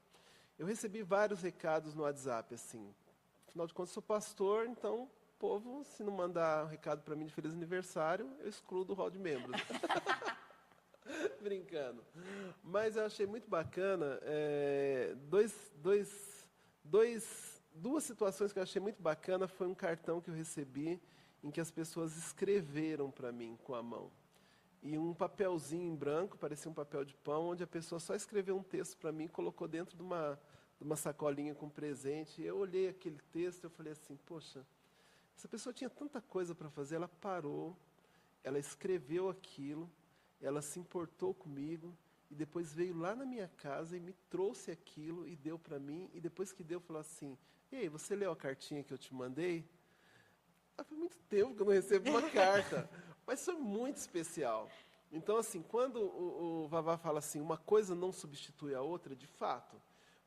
Eu recebi vários recados no WhatsApp, assim, afinal de contas, sou pastor, então, povo, se não mandar um recado para mim de feliz aniversário, eu excluo do hall de membros. Brincando. Mas eu achei muito bacana, duas situações que eu achei muito bacana. Foi um cartão que eu recebi em que as pessoas escreveram para mim com a mão. E um papelzinho em branco, parecia um papel de pão, onde a pessoa só escreveu um texto para mim e colocou dentro de uma sacolinha com presente. E eu olhei aquele texto e eu falei assim, poxa, essa pessoa tinha tanta coisa para fazer, ela parou, ela escreveu aquilo, ela se importou comigo, e depois veio lá na minha casa e me trouxe aquilo e deu para mim, e depois que deu, falou assim, ei, você leu a cartinha que eu te mandei? Faz muito tempo que eu não recebo uma carta, mas foi muito especial. Então, assim, quando o Vavá fala assim, uma coisa não substitui a outra, de fato,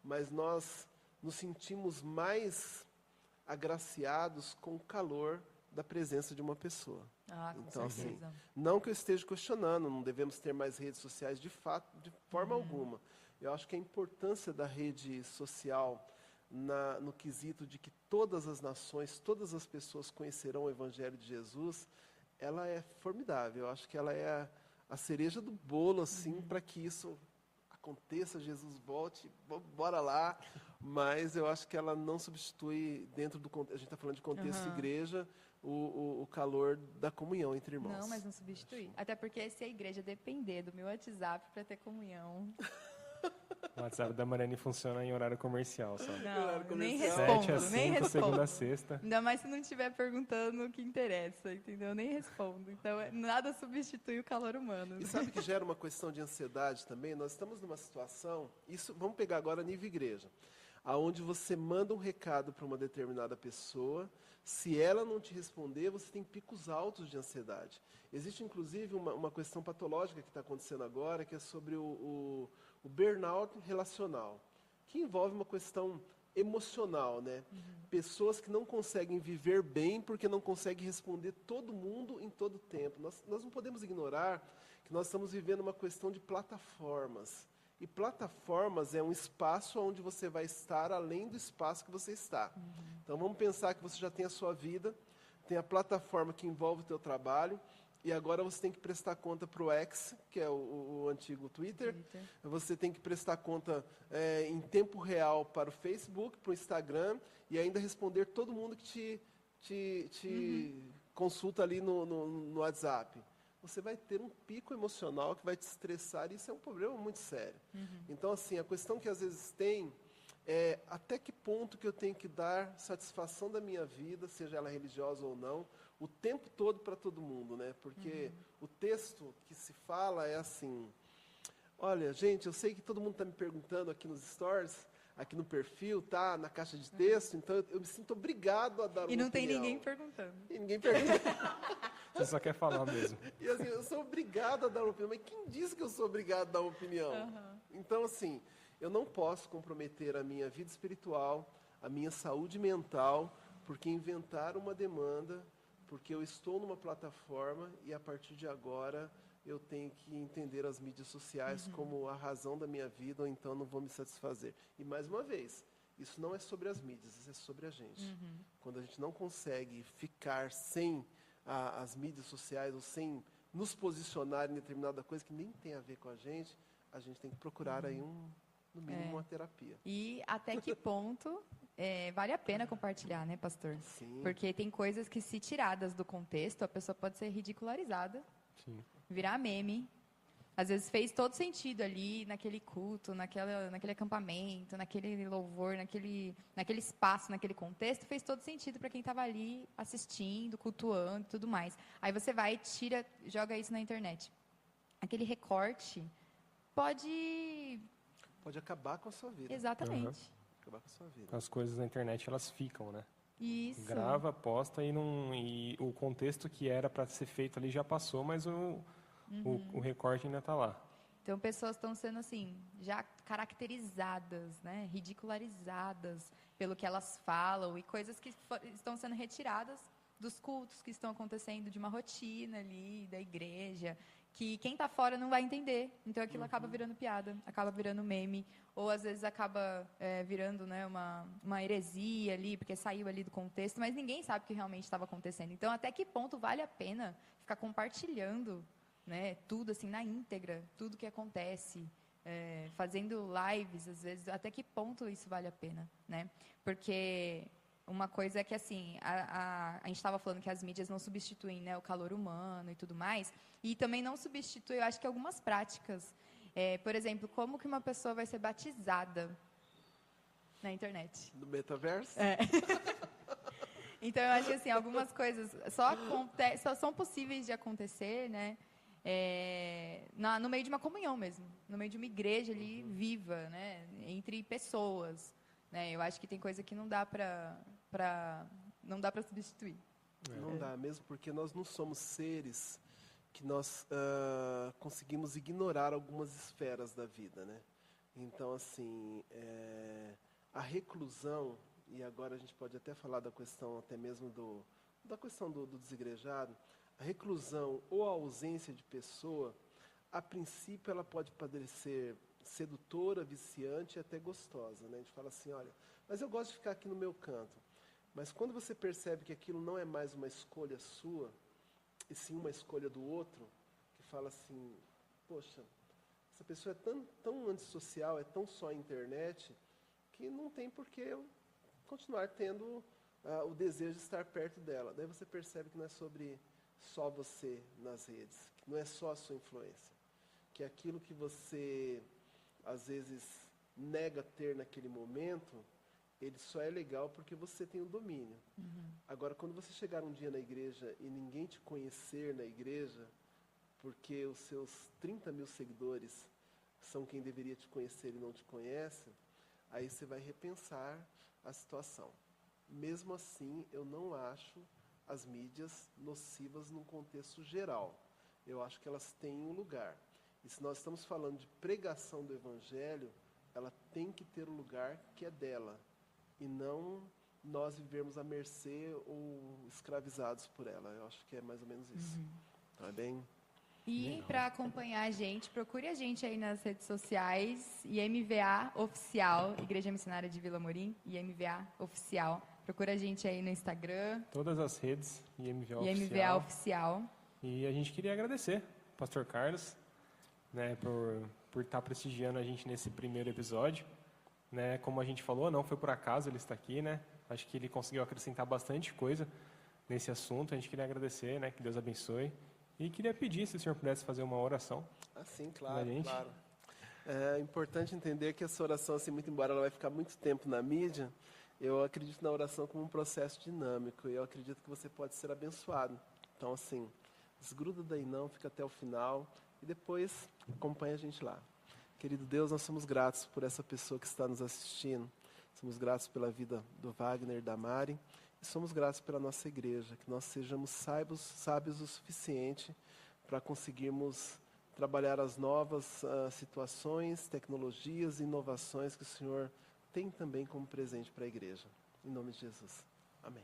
mas nós nos sentimos mais agraciados com o calor da presença de uma pessoa. Com então, certeza. assim, não que eu esteja questionando, não devemos ter mais redes sociais, de fato, de forma alguma. Eu acho que a importância da rede social no quesito de que todas as nações, todas as pessoas conhecerão o Evangelho de Jesus, ela é formidável. Eu acho que ela é a cereja do bolo, assim, para que isso aconteça, Jesus volte, bora lá. Mas eu acho que ela não substitui, dentro do a gente está falando de contexto igreja, o calor da comunhão entre irmãos. Não, mas não substitui. Até porque se a igreja depender do meu WhatsApp para ter comunhão... O WhatsApp da Mariane funciona em horário comercial só. Não, nem 7 respondo, a 5, nem respondo. segunda a sexta. Ainda mais se não estiver perguntando o que interessa, entendeu? Nem respondo. Então, nada substitui o calor humano. E sabe que gera uma questão de ansiedade também? Nós estamos numa situação, vamos pegar agora nível igreja, aonde você manda um recado para uma determinada pessoa, se ela não te responder, você tem picos altos de ansiedade. Existe, inclusive, uma questão patológica que está acontecendo agora, que é sobre o burnout relacional, que envolve uma questão emocional, né? Pessoas que não conseguem viver bem porque não conseguem responder todo mundo em todo tempo. Nós não podemos ignorar que nós estamos vivendo uma questão de plataformas. E plataformas é um espaço onde você vai estar além do espaço que você está. Então vamos pensar que você já tem a sua vida, tem a plataforma que envolve o teu trabalho, E agora você tem que prestar conta para o X, que é o antigo Twitter. Você tem que prestar conta em tempo real para o Facebook, para o Instagram, e ainda responder todo mundo que te consulta ali no WhatsApp. Você vai ter um pico emocional que vai te estressar, e isso é um problema muito sério. Então, assim, a questão que às vezes tem é até que ponto que eu tenho que dar satisfação da minha vida, seja ela religiosa ou não, o tempo todo para todo mundo, né? Porque o texto que se fala é assim, olha, gente, eu sei que todo mundo está me perguntando aqui nos stories, aqui no perfil, tá? Na caixa de texto, então eu me sinto obrigado a dar uma opinião. E não tem ninguém perguntando. E ninguém pergunta. Você só quer falar mesmo. E assim, eu sou obrigado a dar uma opinião, mas quem disse que eu sou obrigado a dar uma opinião? Então, assim, eu não posso comprometer a minha vida espiritual, a minha saúde mental, porque inventaram uma demanda, porque eu estou numa plataforma e a partir de agora eu tenho que entender as mídias sociais como a razão da minha vida, ou então não vou me satisfazer. E mais uma vez, isso não é sobre as mídias, isso é sobre a gente. Quando a gente não consegue ficar sem as mídias sociais ou sem nos posicionar em determinada coisa que nem tem a ver com a gente tem que procurar aí no mínimo uma terapia. E até que ponto vale a pena compartilhar, né, pastor? Sim. Porque tem coisas que, se tiradas do contexto, a pessoa pode ser ridicularizada, Sim. virar meme. Às vezes fez todo sentido ali, naquele culto, naquele acampamento, naquele louvor, naquele espaço, naquele contexto, fez todo sentido para quem estava ali assistindo, cultuando e tudo mais. Aí você vai, tira, joga isso na internet. Aquele recorte pode acabar com a sua vida. Exatamente. Acabar com a sua vida. As coisas na internet, elas ficam, né? Isso. Grava, posta e o contexto que era para ser feito ali já passou, mas o recorte ainda está lá. Então, pessoas estão sendo, assim, já caracterizadas, né, ridicularizadas pelo que elas falam, e coisas que estão sendo retiradas dos cultos que estão acontecendo, de uma rotina ali, da igreja, que quem está fora não vai entender. Então, aquilo acaba virando piada, acaba virando meme, ou às vezes acaba virando, né, uma heresia ali, porque saiu ali do contexto, mas ninguém sabe o que realmente estava acontecendo. Então, até que ponto vale a pena ficar compartilhando, né, tudo assim na íntegra, tudo que acontece, fazendo lives, às vezes, até que ponto isso vale a pena, né? Porque uma coisa é que, assim, a gente estava falando que as mídias não substituem, né, o calor humano e tudo mais, e também não substitui, eu acho que algumas práticas. Por exemplo, como que uma pessoa vai ser batizada na internet? No metaverso? Então, eu acho que, assim, algumas coisas só são possíveis de acontecer, né, no meio de uma comunhão mesmo, no meio de uma igreja ali viva, né, entre pessoas, né? Eu acho que tem coisa que não dá para substituir. Não dá, mesmo porque nós não somos seres que nós conseguimos ignorar algumas esferas da vida, né? Então, assim, a reclusão, e agora a gente pode até falar da questão até mesmo da questão do desigrejado, a reclusão ou a ausência de pessoa, a princípio ela pode parecer sedutora, viciante e até gostosa, né? A gente fala assim, olha, mas eu gosto de ficar aqui no meu canto. Mas quando você percebe que aquilo não é mais uma escolha sua, e sim uma escolha do outro, que fala assim, poxa, essa pessoa é tão antissocial, é tão só internet, que não tem por que eu continuar tendo o desejo de estar perto dela. Daí você percebe que não é sobre só você nas redes, que não é só a sua influência, que aquilo que você às vezes nega ter naquele momento, ele só é legal porque você tem o domínio. Agora, quando você chegar um dia na igreja e ninguém te conhecer na igreja, porque os seus 30 mil seguidores são quem deveria te conhecer e não te conhecem, aí você vai repensar a situação. Mesmo assim, eu não acho as mídias nocivas num contexto geral. Eu acho que elas têm um lugar. E se nós estamos falando de pregação do Evangelho, ela tem que ter o lugar que é dela. E não nós vivermos à mercê ou escravizados por ela. Eu acho que é mais ou menos isso. Tá bem? E para acompanhar a gente, procure a gente aí nas redes sociais, IMVA Oficial, Igreja Missionária de Vila Morim, IMVA Oficial. Procura a gente aí no Instagram, Todas as redes, IMVA IMVA Oficial. E a gente queria agradecer o pastor Carlos, né, por estar prestigiando a gente nesse primeiro episódio. Né, como a gente falou, não foi por acaso ele estar aqui, né? Acho que ele conseguiu acrescentar bastante coisa nesse assunto. A gente queria agradecer, né, que Deus abençoe. E queria pedir se o senhor pudesse fazer uma oração. Sim, claro, gente. claro. É importante entender que essa oração, assim, muito embora ela vai ficar muito tempo na mídia, eu acredito na oração como um processo dinâmico e eu acredito que você pode ser abençoado. Então, assim, desgruda daí não, fica até o final e depois acompanha a gente lá. Querido Deus, nós somos gratos por essa pessoa que está nos assistindo. Somos gratos pela vida do Wagner e da Mari. E somos gratos pela nossa igreja, que nós sejamos sábios o suficiente para conseguirmos trabalhar as novas situações, tecnologias e inovações que o Senhor tem também como presente para a igreja. Em nome de Jesus. Amém.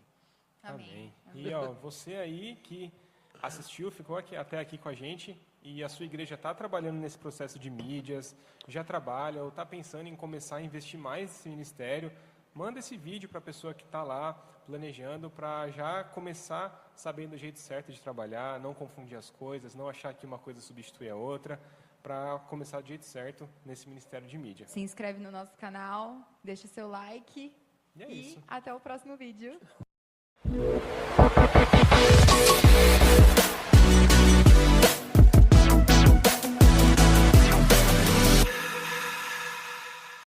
Amém. E você aí que assistiu, ficou até aqui com a gente e a sua igreja está trabalhando nesse processo de mídias, já trabalha ou está pensando em começar a investir mais nesse ministério, manda esse vídeo para a pessoa que está lá planejando para já começar sabendo o jeito certo de trabalhar, não confundir as coisas, não achar que uma coisa substitui a outra, para começar do jeito certo nesse ministério de mídia. Se inscreve no nosso canal, deixa o seu like E é isso. até o próximo vídeo.